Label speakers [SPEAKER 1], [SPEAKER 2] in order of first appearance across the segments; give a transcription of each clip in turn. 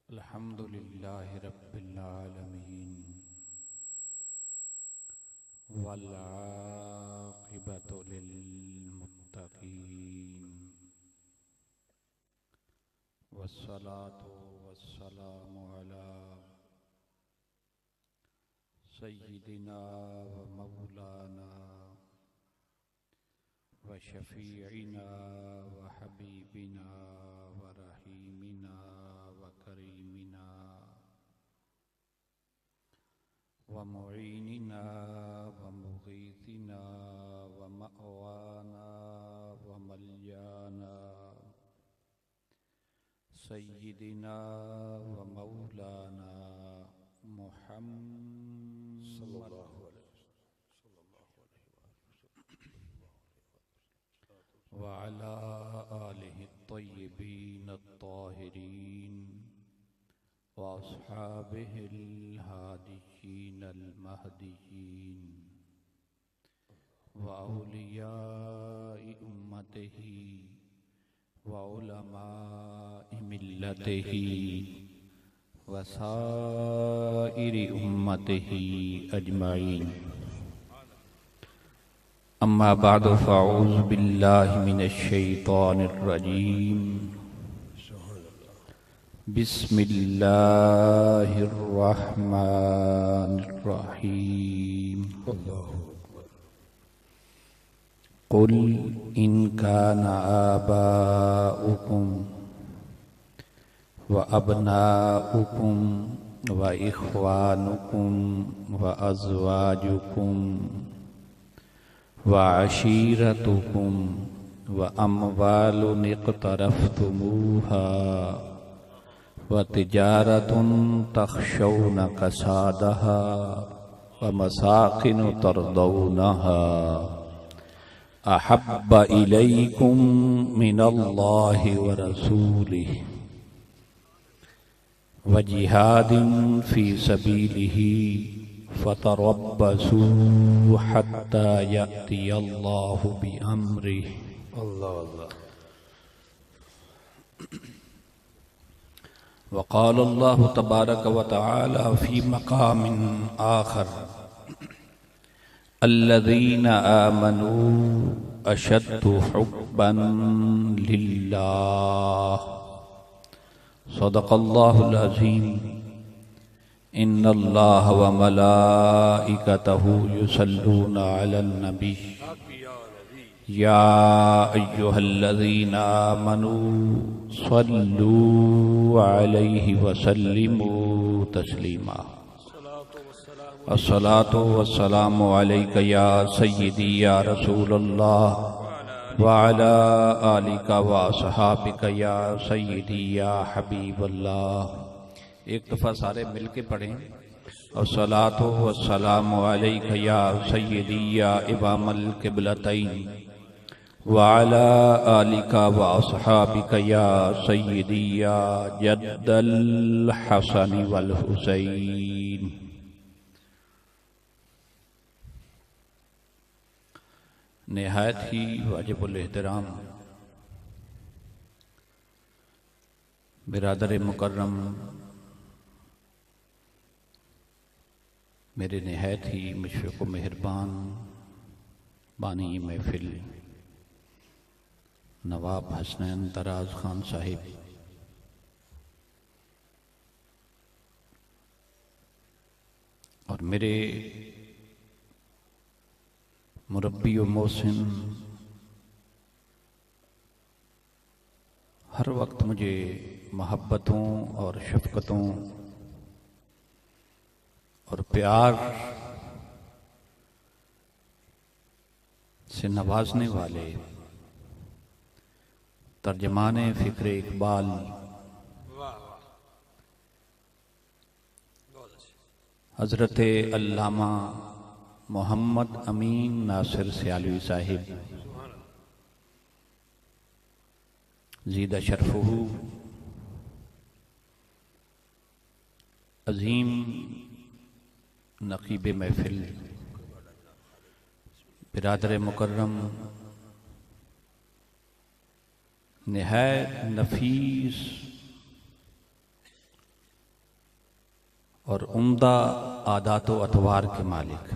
[SPEAKER 1] अल्हम्दुलिल्लाहि रब्बिल आलमीन वल आक़िबतु लिल मुत्तक़ीन वस्सलातु वस्सलामु अला सय्यिदिना व मौलाना व शफ़ीइना व हबीबिना व रहीमिना व करीमिना व मुईनिना व मुगीथिना व मअवाना व मल्जाना सय्यिदिना व मौलाना मुहम्मद व अला आलिहि त्तय्यिबीन अत्ताहिरीन व अस्हाबिहिल हादियीन अल महदियीन व औलियाइ उम्मतिही व उलमाइ मिल्लतिही व साइरि उम्मतिही अजमाइन। अम्मा बाद फ़अऊज़ु बिल्लाहि मिनश शैतानिर रजीम। बिस्मिल्लाहिर रहमानिर रहीम। कुल इन काना आबाउकुम व अबनाउकुम व इख्वानुकुम व अज़वाजुकुम व अशीरतुकुम व अम्वालुन इक़्तरफ़्तुमूहा व तिजारतुन तख़शौन कसादहा व मसाकिनु तरदौनहा अहब्ब इलैकुम मिनल्लाहि व रसूलिहि व जिहादिन फ़ी सबीलिही फ़तरब्बसू हत्ता यअतियल्लाहु बिअम्रिही। वक़ाल अल्लाहु तबारक व तआला फ़ी मक़ामिन आख़र अल्लज़ीना आमनू अशद्दु हुब्बन लिल्लाह। सदक़ल्लाहुल अज़ीम। इन्नल्लाह व मलाइकतहु युसल्लूना अलन नबी या अय्युहल्लज़ीना आमनू सल्लू अलैहि व सल्लिमू तस्लीमा। अस्सलातु वस्सलामु अलैका या सय्यदी या रसूलल्लाह व अला आलिका व अस्हाबिका या सय्यदी या हबीबल्लाह। एक दफ़ा सारे मिल के पढ़ें। अस्सलातु वस्सलामु अलैका या सय्यदी या इमामल क़िबलतैन व अला आलिका व अस्हाबिका या सय्यदी या जद्दल हसन वल हुसैन। निहायत ही वाजिबुल एहतराम बिरादर मुकर्रम, मेरे निहायत ही मुशफ़िक़ व मेहरबान बानी महफिल नवाब हसनैन तराज खान साहिब, और मेरे मुरब्बी व मोहसिन, हर वक्त मुझे मोहब्बतों और शफ़क़तों और प्यार से नवाजने वाले तर्जमाने फ़िक्र इकबाल हज़रत अल्लामा मोहम्मद अमीन नासिर सियालवी साहिब ज़ीदा शरफ़ुहू अज़ीम नक़ीब महफिल बिरादर मुकर्रम निहायत नफीस और उम्दा आदात व अतवार के मालिक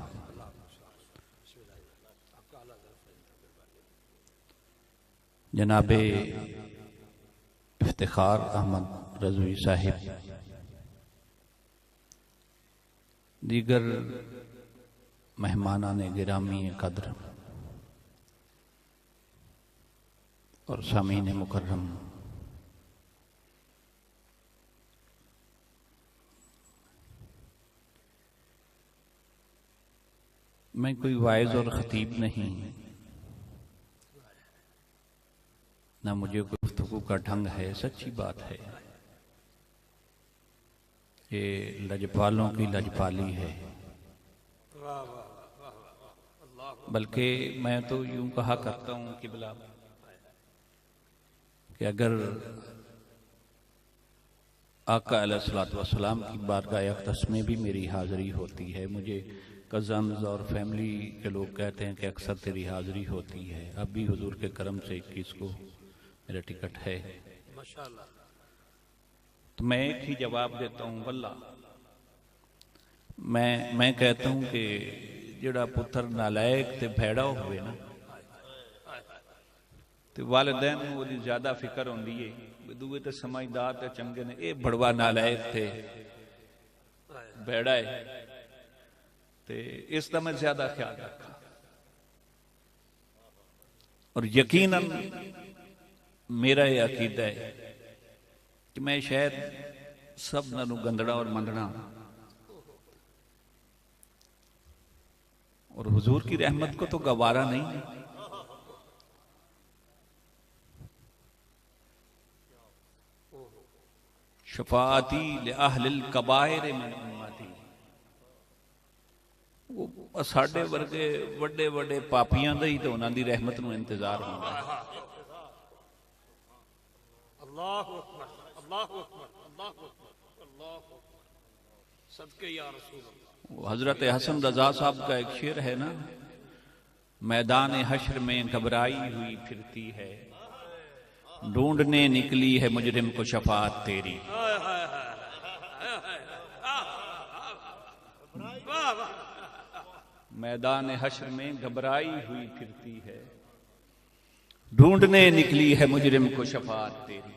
[SPEAKER 1] जनाबे इफ्तिखार अहमद रज़वी साहिब, दीगर मेहमानाने गिरामी कद्र और सामीन मुकर्रम, मैं कोई वाइज और खतीब नहीं, ना मुझे गुफ्तगू का ढंग है। सच्ची बात है, ये लजपालों की लजपाली है। बल्कि मैं तो यूं कहा करता हूं कि बिला कि अगर आका अलैहिस्सलातु वस्सलाम की बारगाह अक़दस में भी मेरी हाज़िरी होती है, मुझे कज़न्स और फैमिली के लोग कहते हैं कि अक्सर तेरी हाज़िरी होती है। अब भी हुजूर के करम से 21 को मेरा टिकट है। माशाअल्लाह। तो मैं एक ही जवाब देता हूँ, वल्ला मैं कहता हूँ कि जिहड़ा पुत्र नालायक ते भैड़ा होवे ना, ते वालिदैन नूं ओहदी ज्यादा फिक्र होंदी है, दूए ते समझदार ते चंगे ने, ये बड़वा नालायक थे भैड़ा है, ते इसका मैं ज्यादा ख्याल रखा। और यकीनन मेरा यह अकीदा है कि मैं शायद सब नालों गंदड़ा और मंदड़ा और हुजूर की रहमत को तो गवारा नहीं। शफाअती लिअहलिल कबाइर मिन उम्मती, वो साडे वर्गे वड्डे वड्डे पापियां दा ही तो उन्हां दी रहमत नूं इंतजार होंदा है। अल्लाहु अकबर, अल्लाहु अकबर, अल्लाहु अकबर, अल्लाहु अकबर, सदके या रसूल अल्लाह। हजरत हसन रजा साहब का एक शेर है ना, मैदान हश्र में घबराई हुई फिरती है, ढूंढने निकली है मुजरिम को शफाअत तेरी। मैदान हश्र में घबराई हुई फिरती है, ढूंढने निकली है मुजरिम को शफाअत तेरी।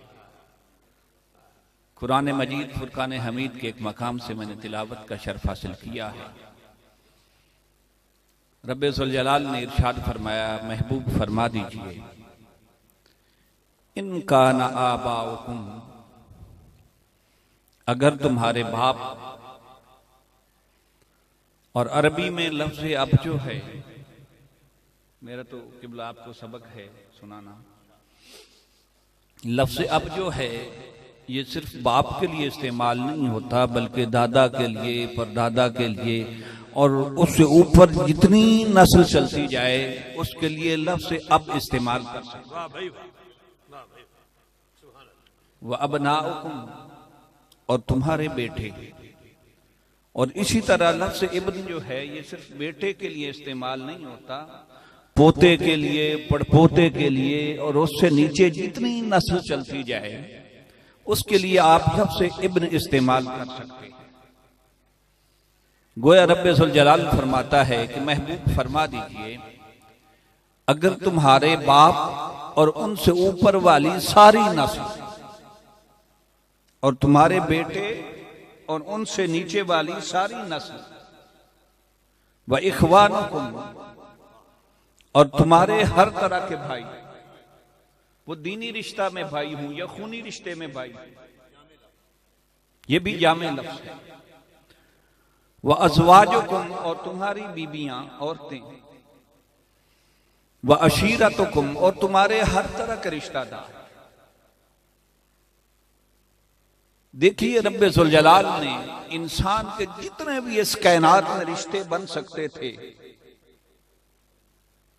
[SPEAKER 1] कुरान मजीद फुरकान हमीद के एक मकाम से मैंने तिलावत का शर्फ हासिल किया है। रब्बे ज़ुल जलाल ने इरशाद फरमाया, महबूब फरमा दीजिए, इनका न आबाउकुम, अगर तुम्हारे बाप, और अरबी में लफ्ज़ अब जो है, मेरा तो किबला आपको सबक है सुनाना, लफ्ज़ अब जो है ये सिर्फ बाप के लिए इस्तेमाल नहीं होता, बल्कि दादा के लिए, परदादा के लिए, और उससे ऊपर जितनी नस्ल चलती जाए उसके लिए लफ्ज़ अब इस्तेमाल कर सकते। वह अबनाउकुम, और तुम्हारे बेटे, और इसी तरह लफ्ज़ इब्न जो है ये सिर्फ बेटे के लिए इस्तेमाल नहीं होता, पोते के लिए, पड़पोते के लिए, और उससे नीचे जितनी नस्ल चलती जाए उसके लिए आप लफ्ज़ इब्न इस्तेमाल कर सकते हैं। गोया रब्बे ज़ुल जलाल फरमाता है कि महबूब फरमा दीजिए, अगर तुम्हारे बाप और उनसे ऊपर वाली सारी नस्ल, और तुम्हारे बेटे और उनसे नीचे वाली सारी नस्ल, व इख्वानुकुम, और तुम्हारे हर तरह के भाई, वो दीनी रिश्ता में भाई हूं या खूनी रिश्ते में भाई, ये भी जामे लफ्ज़ है। व अज़वाजुकुम, और तुम्हारी बीबियां, औरतें, व अशीरतुकुम, और तुम्हारे हर तरह के रिश्तेदार। देखिए रब्बे ज़ुल जलाल ने इंसान के जितने भी इस कायनात में रिश्ते बन सकते थे,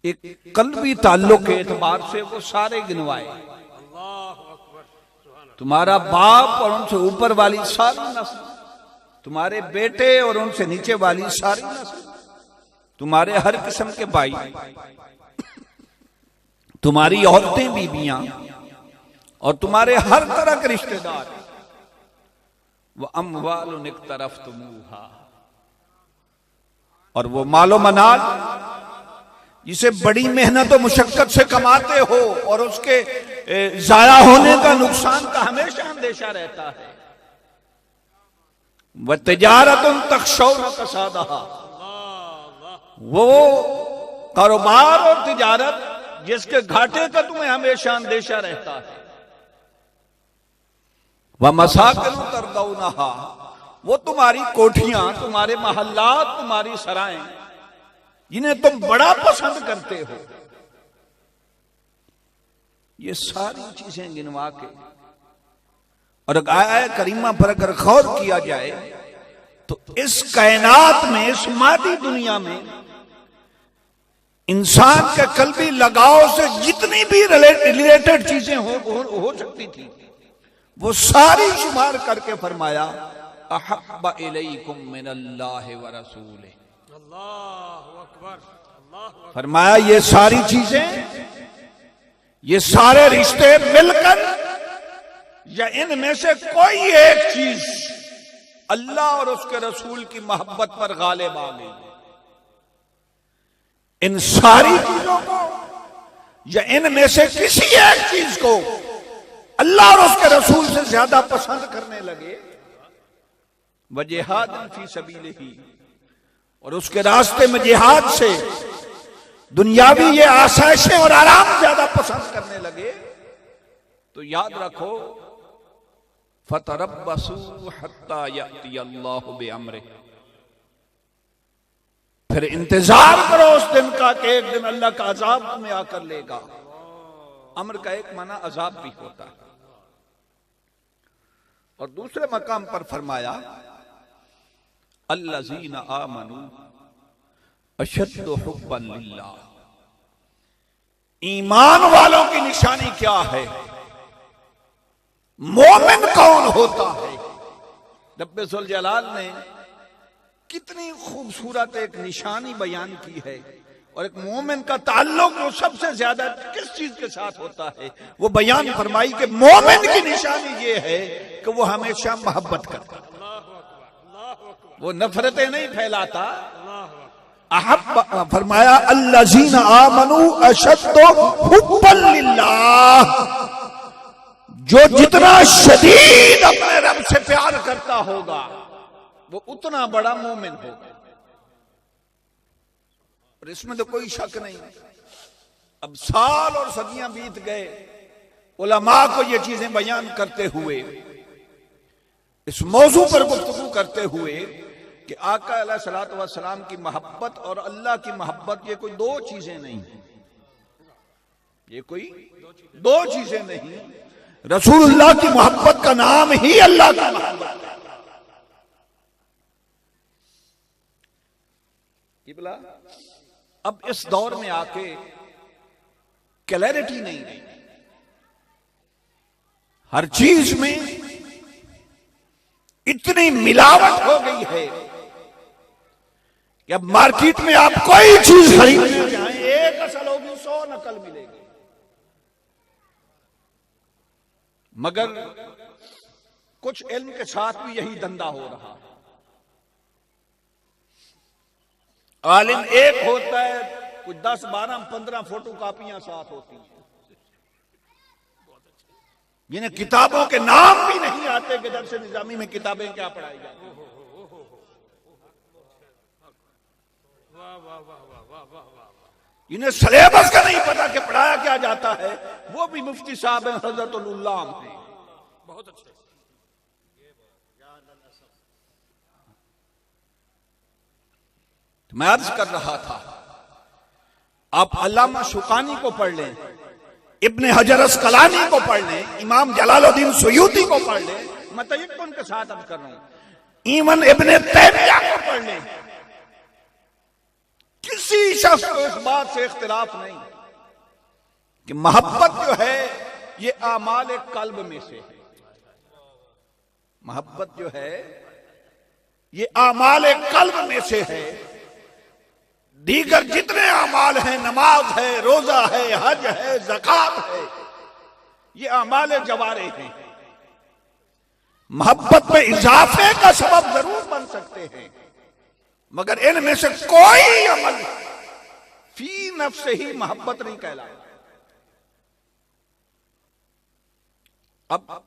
[SPEAKER 1] एक कल्बी ताल्लुक के एतबार से वो सारे गिनवाए। तुम्हारा बाप और उनसे ऊपर वाली सारी नस्ल, तुम्हारे बेटे और उनसे नीचे वाली सारी नस्ल, तुम्हारे हर किस्म के भाई, तुम्हारी औरतें बीबियां, और तुम्हारे हर तरह के रिश्तेदार, वह अमवालुन इक्तरफ्तुमूहा, और वो मालो मनाल जिसे बड़ी मेहनत और मुशक्कत से कमाते हो और उसके जाया होने का, नुकसान का हमेशा अंदेशा रहता है। वह तिजारतुन तखशौन कसादहा, वो कारोबार और तिजारत जिसके घाटे का तुम्हें हमेशा अंदेशा रहता है। वह मसाकिन तरदौनहा, वो तुम्हारी कोठियां, तुम्हारे महल्लात, तुम्हारी सराएं जिन्हें तुम बड़ा पसंद करते हो। ये सारी चीजें गिनवा के, और आया करीमा पर अगर गौर किया जाए तो इस कायनात में, इस मादी दुनिया में इंसान के कल्बी लगाव से जितनी भी रिलेटेड चीजें हो सकती थी, वो सारी शुमार करके फरमाया अहब्बा इलैकुम मिनल्लाहि व रसूलिही। अल्लाहु अकबर। फरमाया ये सारी चीजें, ये सारे रिश्ते मिलकर या इनमें से कोई एक चीज अल्लाह और उसके रसूल की मोहब्बत पर गालिब आ गई। इन सारी चीजों को या इनमें से किसी एक चीज को अल्लाह और उसके रसूल से ज्यादा पसंद करने लगे, व जिहादन फी सबीलिही, और उसके रास्ते में जिहाद से दुनियावी ये आसाइशें और आराम ज्यादा पसंद करने लगे, तो याद रखो फतरब्बसू हत्ता याती अल्लाहु बिअम्रिही, फिर इंतजार करो उस दिन का कि एक दिन अल्लाह का अजाब तुम्हें आकर लेगा। अम्र का एक माना अजाब भी होता है। और दूसरे मकाम पर फरमाया अल्लज़ीना आमनू अशद्दु हुब्बन लिल्लाह, ईमान वालों की निशानी क्या है, मोमिन कौन होता है। रब्बे जुल जलाल ने कितनी खूबसूरत एक निशानी बयान की है, और एक मोमिन का ताल्लुक जो सबसे ज्यादा किस चीज के साथ होता है वो बयान फरमाई कि मोमिन की निशानी ये है कि वो हमेशा मोहब्बत करता, वो नफरतें नहीं फैलाता। फरमाया अल्लज़ीना आमनू अशद्दु हुब्बन लिल्लाह, जो जितना शदीद अपने रब से प्यार करता होगा वो उतना बड़ा मोमिन होगा। और इसमें तो कोई शक नहीं। अब साल और सदियां बीत गए उलमा को ये चीजें बयान करते हुए, इस मौजू पर गुफ्तगू करते हुए कि आका अलैहिस्सलातु वस्सलाम की मोहब्बत और अल्लाह की मोहब्बत ये कोई दो चीजें नहीं, ये कोई दो चीजें नहीं। रसूलुल्लाह की मोहब्बत का नाम ही अल्लाह की मोहब्बत है। किबला अब इस दौर में आके क्लैरिटी नहीं रही, हर चीज में इतनी मिलावट हो गई है कि अब मार्केट में आप कोई चीज खरीदने जाएं, एक असल होगी 100 नकल मिलेगी। मगर कुछ इल्म के साथ भी यही धंधा हो रहा है। आलिम एक होता है, कुछ 10, 12, 15 फोटो कापियां साथ होती हैं, जिन्हें किताबों के नाम भी नहीं आते कि दर्स निजामी में किताबें क्या पढ़ाई जाती हैं। इन्हें सिलेबस का नहीं पता कि पढ़ाया क्या जाता है। वो भी मुफ्ती साहब हैं, हज़रतुल उल्लाम हैं, बहुत अच्छे। मैं अर्ज कर रहा था, आप अल्लामा शुकानी को पढ़ लें, इब्ने हजर अस्कलानी को पढ़ लें, इमाम जलालुद्दीन सुयूती को पढ़ लें, मैं तो उनके साथ अर्ज कर रहा हूं, इवन इब्ने तैमिया को पढ़ लें, किसी शख्स को इस बात से इख्तिलाफ नहीं कि मोहब्बत जो है ये आमाल कल्ब में से है। मोहब्बत जो है ये आमाल कल्ब में से है। दीगर जितने अमाल हैं, नमाज है, रोजा है, हज है, ज़कात है, ये अमाल जवारे हैं। मोहब्बत में इजाफे का सबब जरूर बन सकते हैं, मगर इनमें से कोई अमल फी नफ्स से ही मोहब्बत नहीं कहलाता। अब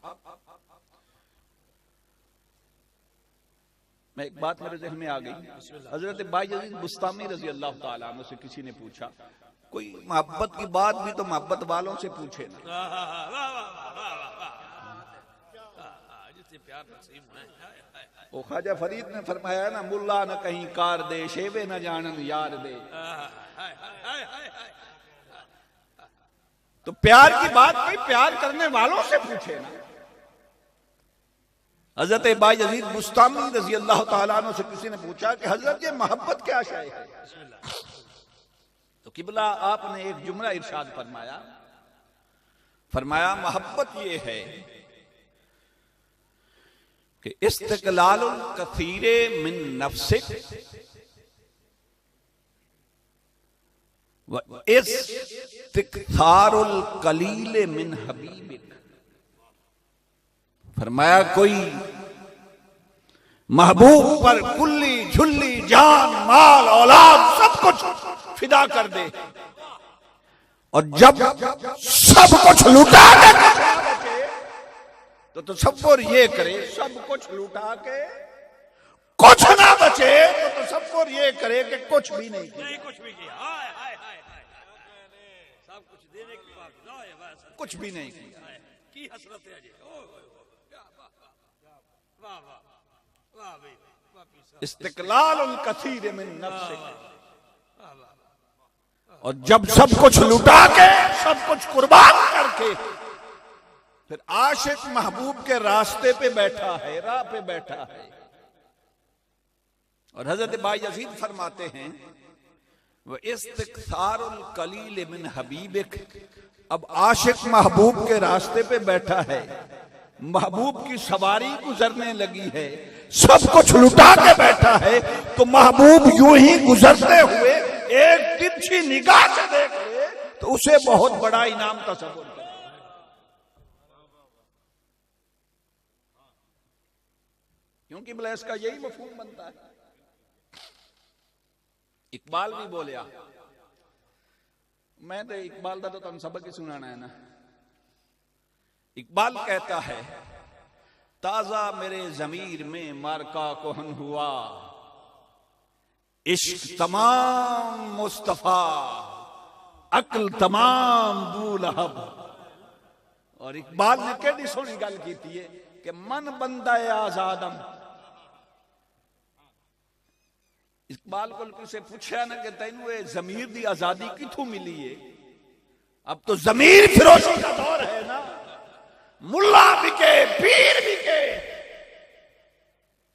[SPEAKER 1] मैं एक बात मेरे ज़हन में आ गई। हजरत बायजीद बुस्तामी रजी अल्लाह ताला अन्हु से किसी ने पूछा, कोई मोहब्बत की बात भी तो मोहब्बत वालों से पूछे ना। वो ख्वाजा फरीद ने फरमाया ना, मुल्ला न कहीं कार दे, शेवे न जानन यार दे। तो प्यार की बात कोई प्यार करने वालों से पूछे ना। हजरत बायजीद बुस्तामी रजी अल्लाह ताला अन्हु से किसी ने पूछा कि हजरत ये मोहब्बत क्या शय है? तो किबला आपने एक जुमला इरशाद फरमाया मोहब्बत ये है कि इस्तिक़लालुल कसीरे मिन नफ्सिक व इस्तिक़सारुल कलीले मिन हबीबिक। फरमाया कोई महबूब पर कुल्ली झुल्ली जान माल औलाद सब कुछ फिदा कर दे, और जब सब कुछ लुटा के तो तसव्वुर ये करे सब कुछ लुटा के कुछ ना बचे, तो तसव्वुर ये करे कि कुछ भी नहीं किया,
[SPEAKER 2] कुछ भी किया, हाय हाय हाय सब कुछ देने के बाद
[SPEAKER 1] कुछ भी नहीं किया।
[SPEAKER 2] की हसरत है जी। वाह वाह वाह भाई,
[SPEAKER 1] इस्तिक़लालुल कसीर मिन नफ्सिक। और जब सब कुछ लुटा के सब कुछ कुर्बान करके फिर आशिक महबूब के रास्ते पे बैठा है, राह पे बैठा है। और हजरत बायजीद फरमाते हैं वह इस्तिक़सारुल कलील मिन हबीबिक। अब आशिक महबूब के रास्ते पे बैठा है, महबूब की सवारी गुजरने लगी है, सब कुछ लुटा के बैठा है, तो महबूब यूं ही गुजरते हुए एक तिरछी निगाह से देख ले तो उसे बहुत बड़ा इनाम तसव्वुर करे। क्योंकि भला इसका यही मफहूम बनता है। इकबाल भी बोलिया, मैं तो इकबाल का तो तुम सबक ही सुनाना है ना। इकबाल कहता है, ताजा मेरे जमीर में मार्का कोहन हुआ, इश्क तमाम मुस्तफा अक्ल तमाम दूलहब। और इकबाल ने केडी सोहनी गल की है कि मन बंदा आजादम। इकबाल को किसी पूछा ना कि तेनू ये जमीर की आजादी किथों मिली है? अब तो जमीर फिरोशी का दौर है ना, मुल्ला बिके पीर बिके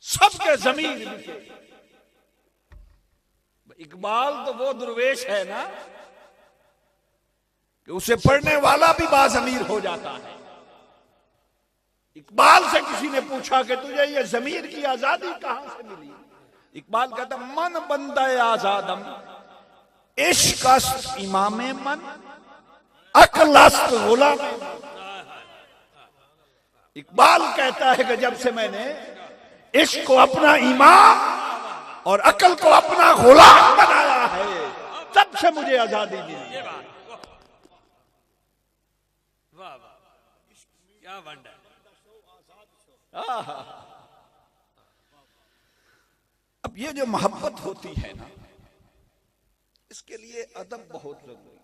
[SPEAKER 1] सबके जमीर बिके। इकबाल तो वो दुर्वेश है ना कि उसे पढ़ने वाला भी बाज़मीर हो जाता है। इकबाल से किसी ने पूछा कि तुझे ये जमीर की आजादी कहां से मिली? इकबाल कहता मन बंदा आजादम, इश्क इमामे मन अक्लस्त गुलाम। इकबाल कहता है कि जब से मैंने इश्क को अपना इमाम और अकल को अपना गुलाम बनाया है, तब से मुझे आजादी मिली।
[SPEAKER 2] वाह वाह क्या वंडर।
[SPEAKER 1] अब ये जो मोहब्बत होती है ना, इसके लिए अदब बहुत जरूरी है।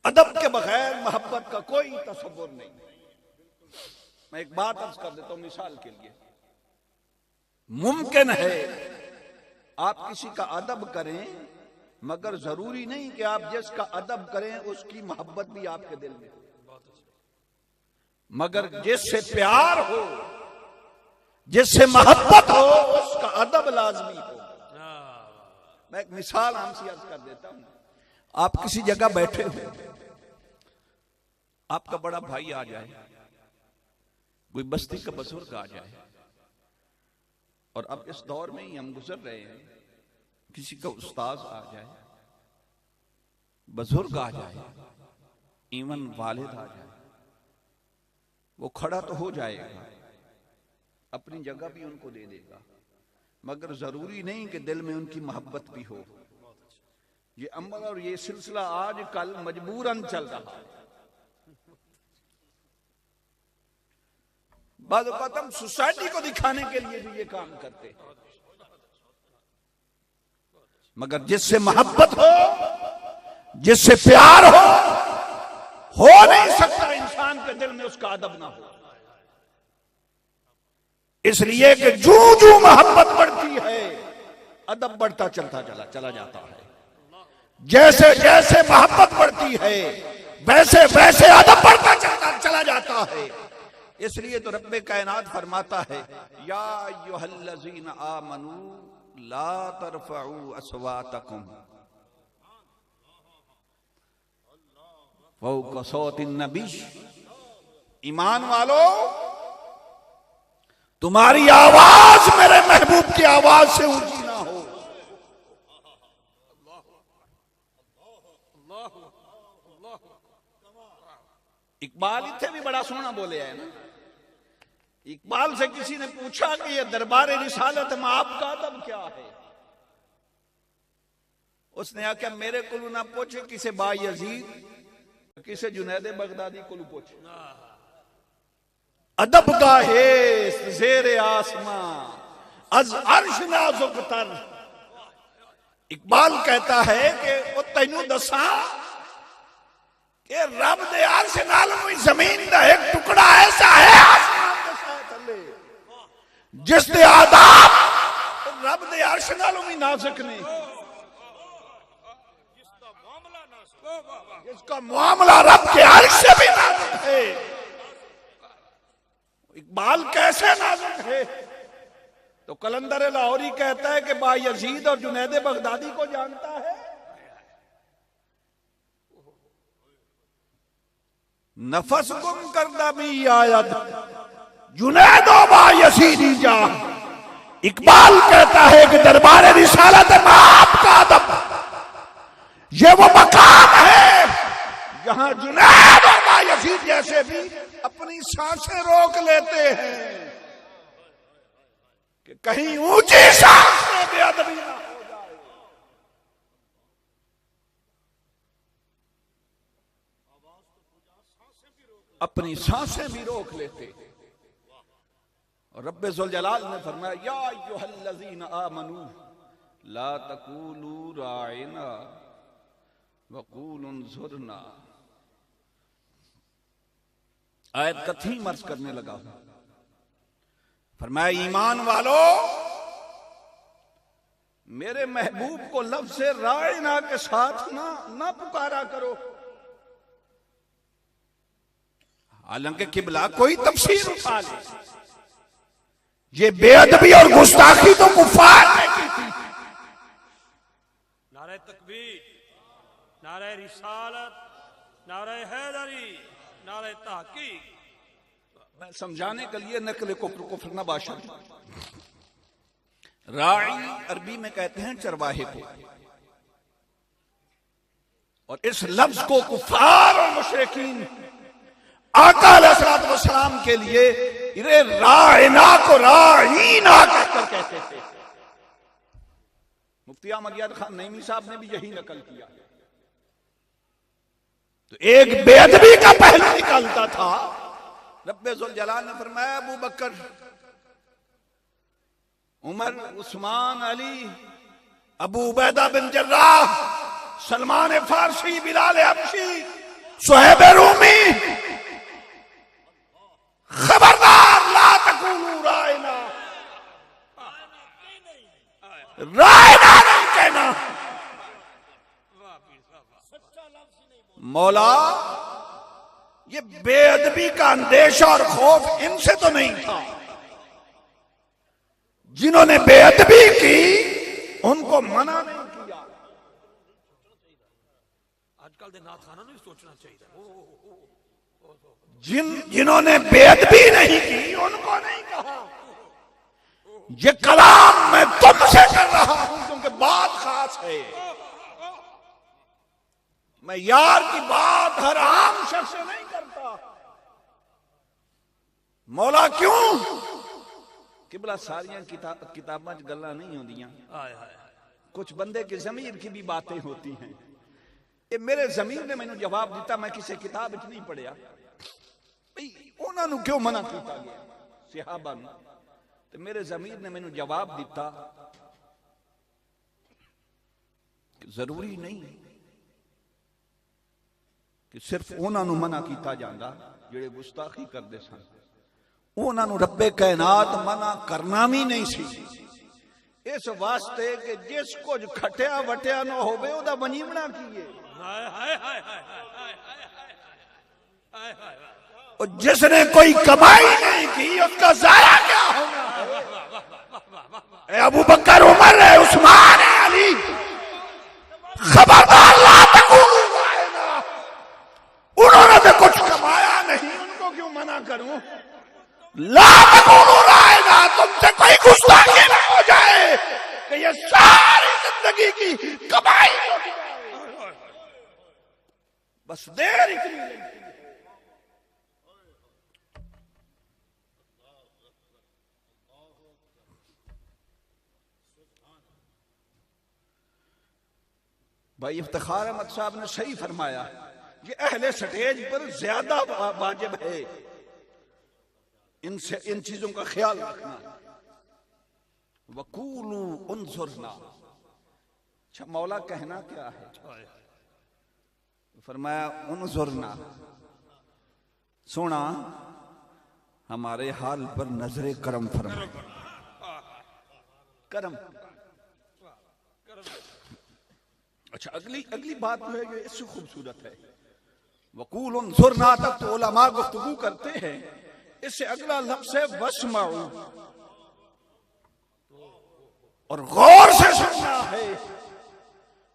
[SPEAKER 1] अदब के बगैर मोहब्बत का कोई तसव्वुर नहीं। मैं एक बात अर्ज कर देता हूं मिसाल के लिए। मुमकिन है आप किसी का अदब करें, मगर जरूरी नहीं कि आप जिसका अदब करें उसकी मोहब्बत भी आपके दिल में हो। मगर जिससे प्यार हो, जिससे मोहब्बत हो, उसका अदब लाजमी हो। मैं एक मिसाल आमसी अर्ज कर देता हूं। आप किसी जगह बैठे हो, आपका बड़ा भाई आ जाए, कोई बस्ती का बुजुर्ग आ जाए, और अब इस दौर में ही हम गुजर रहे हैं, किसी का उस्ताद आ जाए, बुजुर्ग आ जाए, इवन वालिद आ जाए, वो खड़ा तो हो जाएगा, अपनी जगह भी उनको दे देगा, मगर जरूरी नहीं कि दिल में उनकी मोहब्बत भी हो। ये अमल और ये सिलसिला आज कल मजबूरन चल रहा है। बाद वक्त हम सोसाइटी को दिखाने के लिए भी ये काम करते हैं, मगर जिससे मोहब्बत हो, जिससे प्यार हो नहीं सकता इंसान के दिल में उसका अदब ना हो। इसलिए कि जो जो मोहब्बत बढ़ती है अदब बढ़ता चला जाता है। जैसे जैसे मोहब्बत बढ़ती है वैसे वैसे अदब बढ़ता चला जाता है। इसलिए तो रब्बे कायनात फरमाता है, या अय्युहल्लज़ीना आमनू ला तरफ़ऊ अस्वातकुम फ़ौक़ सौतिन नबी। ईमान वालो, तुम्हारी आवाज मेरे महबूब की आवाज से ऊंची ना हो। इकबाल इतने भी बड़ा सोना बोले है ना। इकबाल से किसी ने पूछा कि ये दरबार रिसालत में आपका अदब क्या है? उसने आख्या मेरे को ना पूछे, किसे बायजीद, किसे जुनैद बगदादी को पूछे। अदब का है ज़ेरे आसमां अज अर्श नाजुक तर। इकबाल कहता है कि वो तैनू दसा कि रब दे अर्श नाल कोई जमीन का एक टुकड़ा ऐसा है आसमान के साथ थले, जिस दे आदाब रब दे अर्श नाल भी नाजुक ने, जिसका मामला रब के अर्श से भी नाजुक है। इकबाल कैसे नाजुक है? तो कलंदर लाहौरी कहता है कि बायजीद और जुनैद बगदादी को जानता है। नफस गुम करदा भी आयद जुनैदो बायजीदी जा। इकबाल कहता है कि दरबार रिसालत में आपका अदब ये वो मकाम है जहां जुनैद और बायजीद जैसे भी अपनी सांसें रोक लेते हैं कि कहीं ऊंची सांस में बेअदबी ना हो जाए। अपनी सांसें भी रोक लेते हैं। और रब्बे ज़ुल जलाल ने फरमाया, या अय्युहल्लज़ीना आमनू ला तक़ूलू राइना वक़ूलू उन्ज़ुरना। आयत कथी मर्ज करने लगा, फरमाया ईमान वालो, मेरे महबूब को लफ्ज़ से राइना के साथ ना पुकारा करो। हालांकि किबला कोई तफसीर उठा ले, ये बेअदबी और गुस्ताखी तो कुफार ने की थी।
[SPEAKER 2] नारे तकबीर, नारे रिसालत, नारे हैदरी, नारे तहकीक।
[SPEAKER 1] मैं समझाने के लिए नकल कुफ्र न बाशा। राई अरबी में कहते हैं चरवाहे को, और इस लफ्ज को कुफार और मुशरिकीन आका अलैहिस्सलातु वस्सलाम के लिए इरे राइना को राइना कहकर कहते थे। मुफ्ती अहमद खान नईमी साहब ने भी यही नकल किया। तो एक बेअदबी का पहलू निकलता था। रब्बे ज़ुल जलाल ने फरमाया, अबू बकर, उमर, उस्मान, अली, अबू उबैदा बिन जर्राह, सलमान फारसी, बिलाल हबशी, सुहैब रूमी, खबरदार ला तक़ूलू राइना, राइना नहीं कहना। मौला, ये बेअदबी का अंदेशा और खौफ इनसे तो नहीं था। जिन्होंने बेअदबी की उनको मना नहीं किया।
[SPEAKER 2] आजकल दे नाथ खाना नहीं सोचना चाहिए।
[SPEAKER 1] जिन्होंने बेअदबी नहीं की उनको नहीं कहा ये कलाम मैं तुमसे कर रहा हूं क्योंकि बात खास है। मैं यार की बात हर आम मौला क्यों? किबला सारियां किताबां च गल्लां नहीं होंदियां,
[SPEAKER 2] हाय हाय
[SPEAKER 1] कुछ बंदे की जमीर की भी बातें होती हैं। ये मेरे जमीर ने मैंने जवाब दिता, मैं किसी किताब च नहीं पढ़िया भाई उन्होंने क्यों मना किया गया सहाबा नूं, ते मेरे जमीर ने मैंने जवाब दिता कि जरूरी नहीं कि सिर्फ उन्होंने मना किया जाता जेड़े गुस्ताखी करते सन, उन्होंने रब्बे कायनात मना करना भी नहीं सी, इस वास्ते कि जिस कुछ खटिया वटिया ना होवे ओदा वनीवना कीए,
[SPEAKER 2] हाय हाय हाय हाय हाय हाय हाय
[SPEAKER 1] और जिसने कोई कमाई नहीं की उसका जाया क्या होना है? अबू बकर, उमर है, उस्मान है, अली, खबरदार ला तकूनु रायना, उन्होंने तो कुछ कमाया नहीं, उनको क्यों मना करूं? ला तकूनु रायना, तुमसे कोई गुस्ताखी ना हो जाए कि ये सारी जिंदगी की कमाई लुट जाए। बस देर इतनी लगती है। भाई इफ्तिखार अहमद साहब ने सही फरमाया, ये अहले स्टेज पर ज्यादा वाजिब है इनसे इन चीजों का ख्याल रखना। वकूलू उन्जुरना, अच्छा मौला कहना क्या है? फरमाया उन्जुरना, सुना हमारे हाल पर नजरे करम फरमा, करम। अच्छा अगली बात जो है ये इससे खूबसूरत है। वकूल उन्जुरना तक तो उलमा गुफ्तगू करते हैं, इससे अगला लफ्ज़ है वस्माउ, और गौर से सुनना है।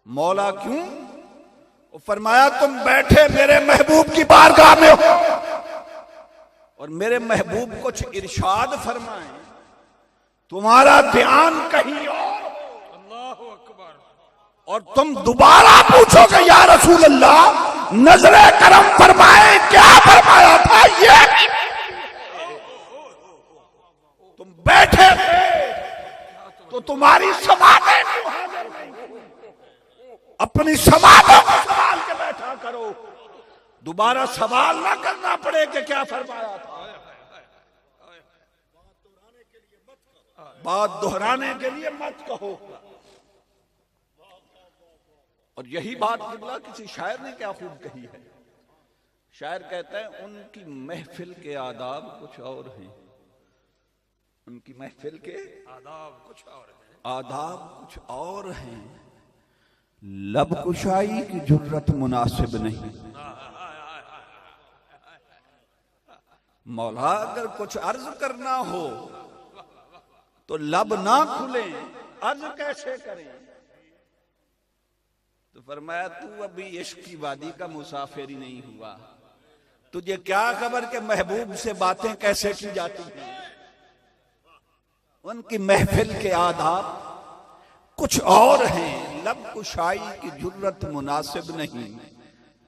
[SPEAKER 1] मौला क्यों? वो फरमाया तुम बैठे मेरे महबूब की बारगाह में हो और मेरे महबूब कुछ इरशाद फरमाएं, तुम्हारा ध्यान कहीं और,
[SPEAKER 2] अल्लाहु अकबर,
[SPEAKER 1] और तुम दोबारा पूछोगे या रसूल अल्लाह नजरे करम फरमाए, क्या फरमाया था? ये तुम बैठे थे तो तुम्हारी समाधें क्यों हाजिर नहीं? अपनी समाधों को संभाल के बैठा करो, दोबारा सवाल ना करना पड़े कि क्या फरमाया था। बात दोहराने के लिए मत कहो। और यही बात किबला किसी शायर ने क्या खूब कही है। शायर कहता है उनकी महफिल के आदाब कुछ और हैं, उनकी महफिल के
[SPEAKER 2] आदाब कुछ और है,
[SPEAKER 1] आदाब कुछ और हैं, लब कुशाई की जुर्रत मुनासिब नहीं। मौला अगर कुछ अर्ज करना हो तो लब ना खुले, अर्ज कैसे करें? तो फरमाया तू अभी इश्क की वादी का मुसाफिर ही नहीं हुआ, तुझे क्या खबर के महबूब से बातें कैसे की जाती हैं। उनकी महफिल के आदाब कुछ और हैं, लब कुशाई की जुर्रत मुनासिब नहीं।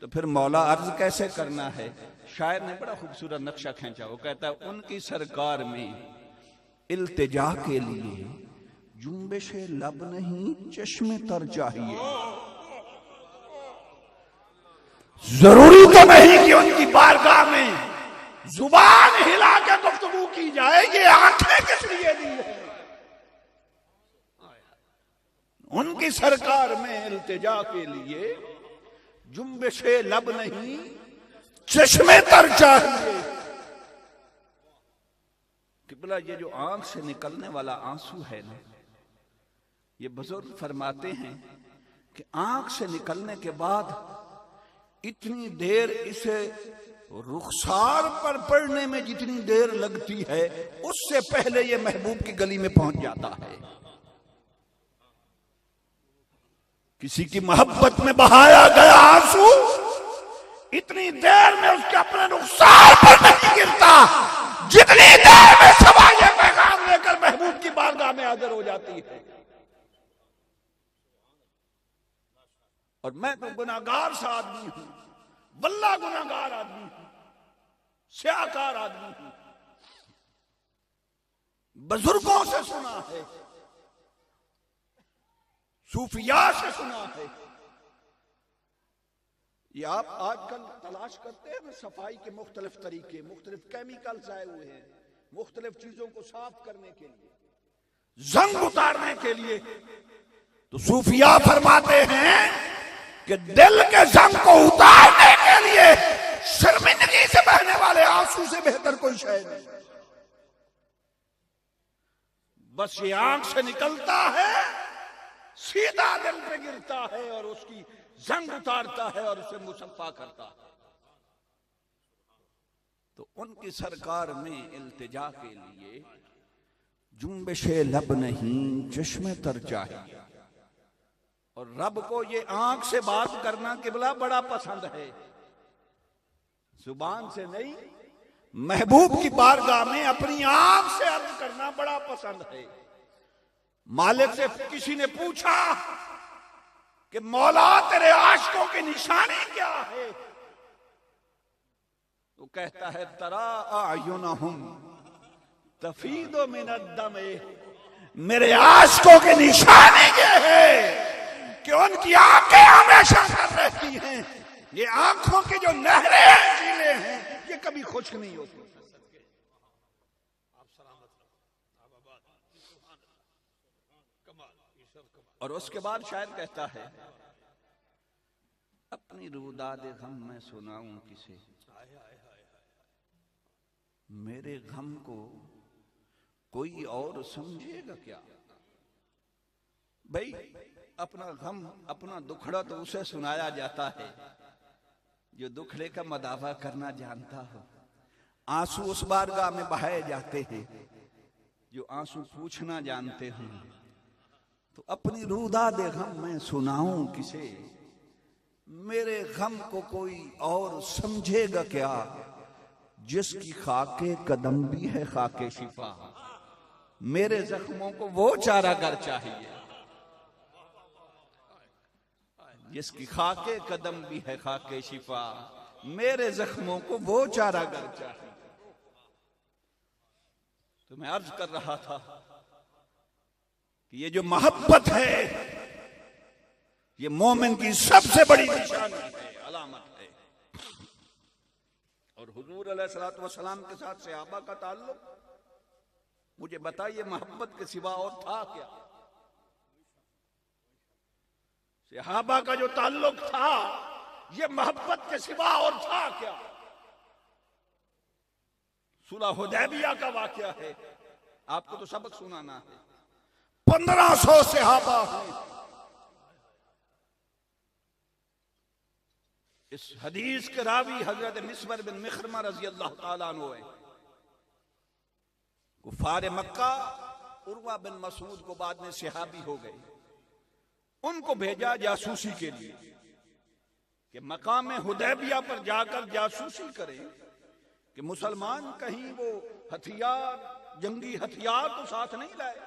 [SPEAKER 1] तो फिर मौला अर्ज कैसे करना है? शायर ने बड़ा खूबसूरत नक्शा खींचा, वो कहता है उनकी सरकार में इल्तिजा के लिए जुम्बिशे लब नहीं चश्मे तर चाहिए। जरूरी तो नहीं कि उनकी बारगाह में जुबान हिला के गुफ्तगू की जाए, ये आंखें किस लिए दी है? उनकी सरकार में इल्तिजा के लिए जुम्बिशे लब नहीं चश्मे तर चाहिए। किबला ये जो आंख से निकलने वाला आंसू है ना, ये बुजुर्ग फरमाते हैं कि आंख से निकलने के बाद इतनी देर इसे रुखसार पर पड़ने में जितनी देर लगती है, उससे पहले ये महबूब की गली में पहुंच जाता है। किसी की मोहब्बत में बहाया गया आंसू इतनी देर में उसके अपने रुखसार पर नहीं गिरता जितनी देर में सवाल पैगाम लेकर महबूब की बारगाह में हाजिर हो जाती है। और मैं तो गुनाहगार सा आदमी हूं, वल्लाह गुनाहगार आदमी हूं, स्याहकार आदमी हूं,
[SPEAKER 3] बुजुर्गों से सुना है, सूफिया से सुना है। ये आप आजकल तलाश करते हैं ना, सफाई के मुख्तलिफ तरीके, मुख्तलिफ केमिकल्स आए हुए हैं मुख्तलिफ चीजों को साफ करने के लिए, जंग उतारने के लिए। तो सूफिया फरमाते हैं कि दिल के जंग को उतारने के लिए शर्मिंदगी से बहने वाले आंसू से बेहतर कोई शय नहीं। बस ये आंख से निकलता है, सीधा दिल पे गिरता है और उसकी जंग उतारता है और उसे मुसफ़ा करता है। तो उनकी सरकार में इल्तिजा के लिए जुम्बिशे लब नहीं चश्मे तर चाहिए। और रब को ये आंख से बात करना किबला बड़ा पसंद है, जुबान से नहीं। महबूब की बारगाह में अपनी आंख से अर्ज करना बड़ा पसंद है। मालिक से किसी ने पूछा कि मौला तेरे आशिकों की निशानी क्या है, तो कहता है तरा आयुनहुम तफीदु मिनद्दम, मेरे आशिकों की निशानी ये है कि उनकी आंखें हमेशा तर रहती हैं। ये आंखों की जो नहरें झीलें हैं ये कभी खुश्क नहीं होती। और उसके बाद शायद कहता है अपनी रूदाद गम मैं सुनाऊं किसे, मेरे गम को कोई और समझेगा क्या। भाई अपना गम अपना दुखड़ा तो उसे सुनाया जाता है जो दुखड़े का मदावा करना जानता हो। आंसू उस बारगाह में बहाए जाते हैं जो आंसू पूछना जानते हो। तो अपनी रूदाद गम मैं सुनाऊं किसे, मेरे गम को कोई और समझेगा क्या, जिसकी खाके कदम भी है खाके शिफा। मेरे जख्मों को वो चारागर चाहिए जिसकी खाके कदम भी है खाके शिफा। मेरे जख्मों को वो चारागर चाहिए। तो मैं अर्ज कर रहा था कि ये जो मोहब्बत है ये मोमिन की सबसे बड़ी निशानी है, अलामत है। और हुजूर अलैहिस्सलातु वस्सलाम के साथ सहाबा का ताल्लुक, मुझे बताइए मोहब्बत के सिवा और था क्या। सहाबा का जो ताल्लुक था ये मोहब्बत के सिवा और था क्या। सुलह हुदैबिया का वाकया है, आपको तो सबक सुनाना है। 1500 सहाबा हैं। इस हदीस के रावी हजरत मिस्वर बिन मिखरमा रजी अल्लाह ताला अन्हु है। कुफार मक्का उर्वा बिन मसूद को बाद में सहाबी हो गए, उनको भेजा जासूसी के लिए कि मकाम हुदैबिया पर जाकर जासूसी करें कि मुसलमान कहीं वो हथियार, जंगी हथियार तो साथ नहीं लाए,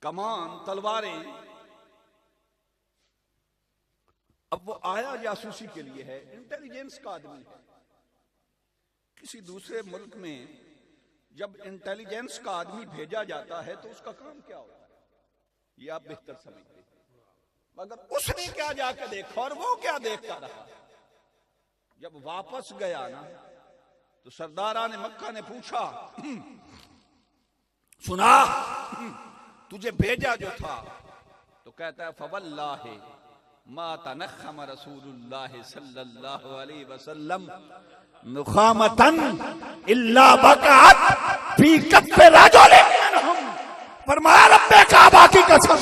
[SPEAKER 3] कमान तलवारें। अब वो आया जासूसी के लिए है, इंटेलिजेंस का आदमी है। किसी दूसरे मुल्क में जब इंटेलिजेंस का आदमी भेजा जाता है तो उसका काम क्या होता है ये आप बेहतर समझते हैं। मगर उसने क्या जाके देखा और वो क्या देखता रहा। जब वापस गया ना तो सरदारा ने मक्का ने पूछा, सुना तुझे भेजा जो था, तो कहता है फवल्लाहि मा तनख्खम रसूलुल्लाह सल्लल्लाहु अलैहि वसल्लम नुखामतन इल्ला बकात फी कफ्फि रजुलिन मिनहुम। फरमाया रब्बे काबा की कसम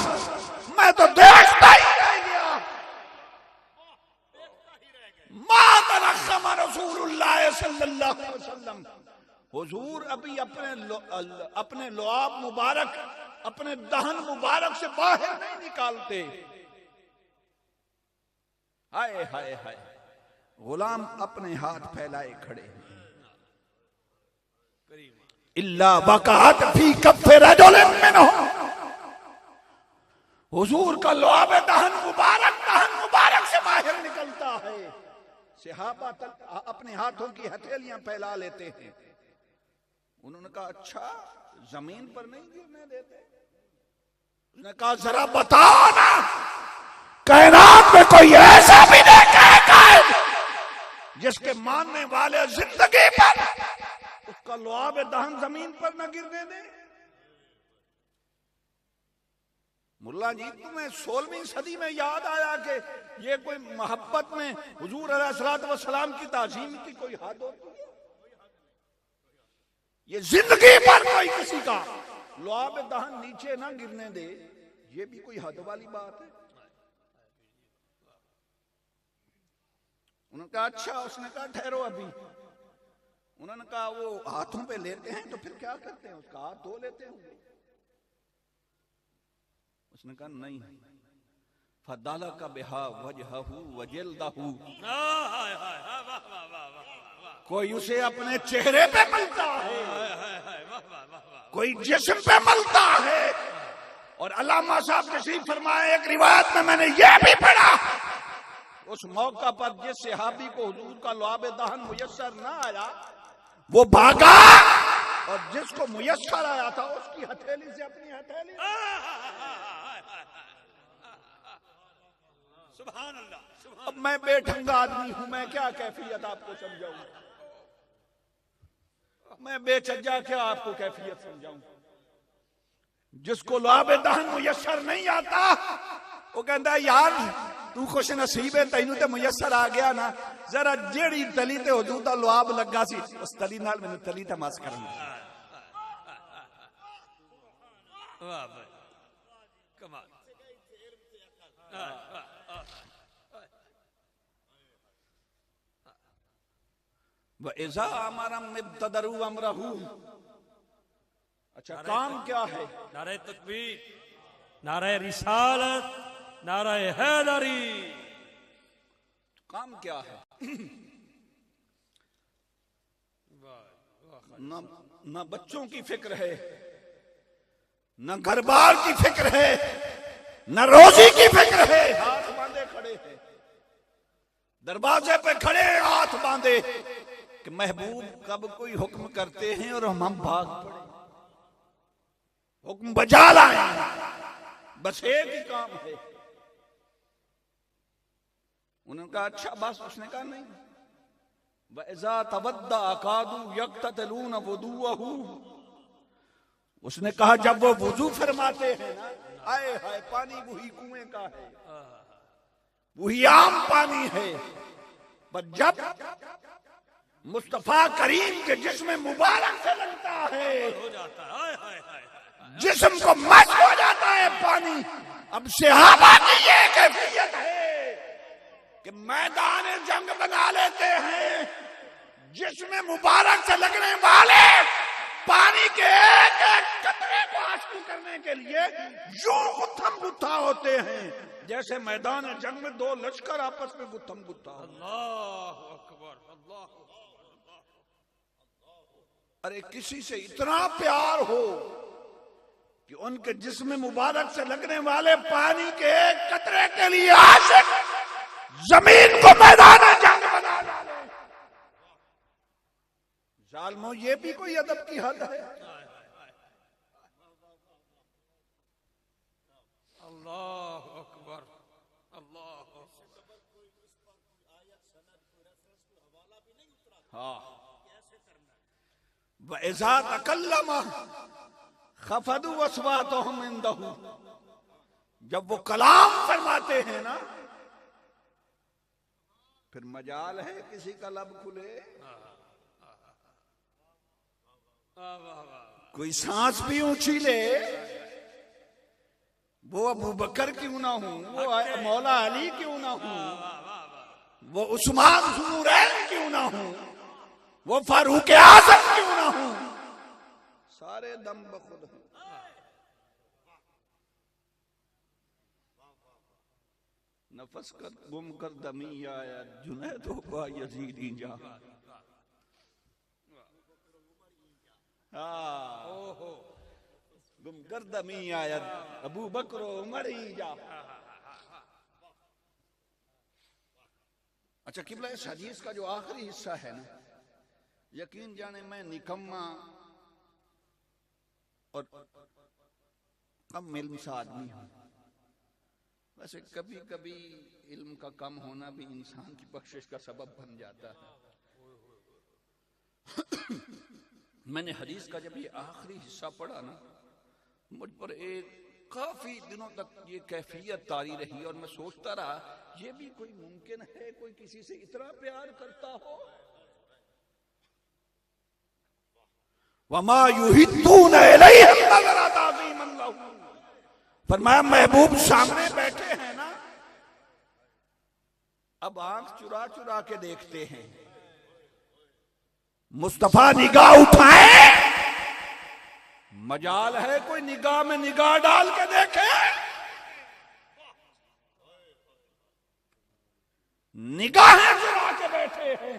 [SPEAKER 3] मैं तो देखता ही रह गया। मा तनख्खम रसूलुल्लाह सल्लल्लाहु अलैहि वसल्लम, हुजूर अभी अपने लुआब मुबारक, अपने दहन मुबारक से बाहर नहीं निकालते। हाय हाय हाय, गुलाम अपने हाथ फैलाए खड़े हैं। इल्ला बकात फी कफ्फि रजुलिन मिनहुम, हुजूर का लुआब दहन मुबारक से बाहर निकलता है। सहाबा अपने हाथों की हथेलियां फैला लेते हैं। उन्होंने कहा अच्छा जमीन पर नहीं गिरने देते? उसने कहा जरा बताओ ना, कायनात में कोई ऐसा भी देखा है जिसके मानने वाले जिंदगी पर उसका लुआब दहन जमीन पर न गिरने दे? मुल्ला जी तुम्हें 16वीं सदी में याद आया कि ये कोई मोहब्बत में हुजूर अलैहिस्सलातु वस्सलाम की ताज़ीम की कोई हद होती है? ये जिंदगी पर कोई किसी का लुआब दहन नीचे ना गिरने दे, ये भी कोई हद वाली बात है? उन्होंने कहा अच्छा। उसने कहा ठहरो अभी। उन्होंने कहा वो हाथों पे लेते हैं तो फिर क्या करते हैं, उसका हाथ धो लेते होंगे? उसने कहा नहीं, फदाला का बेहा वजहहू वजलदहू, कोई उसे अपने चेहरे पे मलता है, कोई जिस्म पे मलता है। और अल्लामा साहब तशरीफ फरमाए, एक रिवायत में मैंने यह भी पढ़ा, उस मौका पर जिस सहाबी को हुजूर का लुआब दहन मुयस्सर ना आया वो भागा, और जिसको मुयस्सर आया था उसकी हथेली से अपनी हथेली।
[SPEAKER 2] सुभान अल्लाह।
[SPEAKER 3] अब मैं बेढंगा आदमी हूं, मैं क्या कैफियत आपको समझाऊं? मैं बेचज्जा क्या आपको कैफियत समझाऊं? जिसको लुआब दहन मुयस्सर नहीं आता वो कहता यार तू खुश नसीब है, तैनू ते मुयस्सर आ गया ना, जरा जेड़ी तली ते हुजूर दा लुआब लगा सी उस तली नाल मैनू तली ते मस करन।
[SPEAKER 2] वाह भाई कमाल।
[SPEAKER 3] व इज़ा अमरम इब्तदरू अमरहू। अच्छा काम क्या है?
[SPEAKER 2] नारे तकबीर, नारे रिसालत, नारे हैदरी।
[SPEAKER 3] काम क्या है? न बच्चों की फिक्र है, न घर बार की फिक्र है, न रोजी की फिक्र है। हाथ बांधे खड़े हैं, दरवाजे पे खड़े हाथ बांधे कि महबूब कब कोई हुक्म करते हैं और हम भाग पड़े, हुक्म बजा लाए, बस एक ही काम है। उन्होंने कहा अच्छा बस? उसने कहा नहीं, वइज़ा तवद्दा अकादू यक्ततलून वुदूअहू। उसने कहा जब वो वुजू फरमाते हैं ना, आए हाय पानी वही कुएं का है, वही आम पानी है, पर जब मुस्तफा करीम के जिस्म मुबारक से लगता है
[SPEAKER 2] हो जाता है,
[SPEAKER 3] जिस्म को मस हो जाता है पानी। अब सहाबा की ये कैफियत है कि मैदान जंग बना लेते हैं, जिस्म मुबारक से लगने वाले पानी के एक एक कतरे को हासिल करने के लिए यूं गुत्थम गुत्था होते हैं जैसे मैदान जंग में दो लश्कर आपस में गुत्थम गुत्था।
[SPEAKER 2] अल्लाह अकबर, अल्लाह।
[SPEAKER 3] अरे किसी से इतना प्यार हो कि उनके जिस्म मुबारक से लगने वाले पानी के एक कतरे के लिए आशिक जमीन को मैदान जंग बना डाले। जालमो ये भी कोई अदब की हद है?
[SPEAKER 2] अल्लाह अकबर, अल्लाह।
[SPEAKER 3] हाँ, वइज़ा तकल्लमा खफदू अस्वातहुम इंदहू। जब वो कलाम फरमाते हैं ना, फिर मजाल है किसी का लब खुले, कोई सांस भी ऊंची ले। वो अबू बकर क्यों ना हूं, वो मौला अली क्यों ना हूं, वो उस्मान ज़ुनूरैन क्यों ना हूं, वो फारूक आज़म क्यों ना हूं, सारे दम बखुद हैं। नफस कर गुम कर दमी आया जुनैद हो यजीदी जा। गुम कर दमी आया अबू बकर उमर ही जा। अच्छा किबला, इस हदीस का जो आखिरी हिस्सा है ना, यकीन जाने मैं निकम्मा और कम इल्म सा आदमी हूं। वैसे कभी कभी इल्म का कम होना भी इंसान की बख्शिश का सबब बन जाता है। मैंने हदीस का जब ये आखिरी हिस्सा पढ़ा ना, मुझ पर एक काफी दिनों तक ये कैफियत तारी रही और मैं सोचता रहा ये भी कोई मुमकिन है, कोई किसी से इतना प्यार करता हो। वमा युहिद्दून इलैहि नज़रा ताज़ीमन लहू, फरमाया महबूब सामने बैठे हैं ना, अब आंख चुरा चुरा के देखते हैं। मुस्तफा निगाह उठाए, मजाल है कोई निगाह में निगाह डाल के देखे। निगाहें चुरा के बैठे हैं,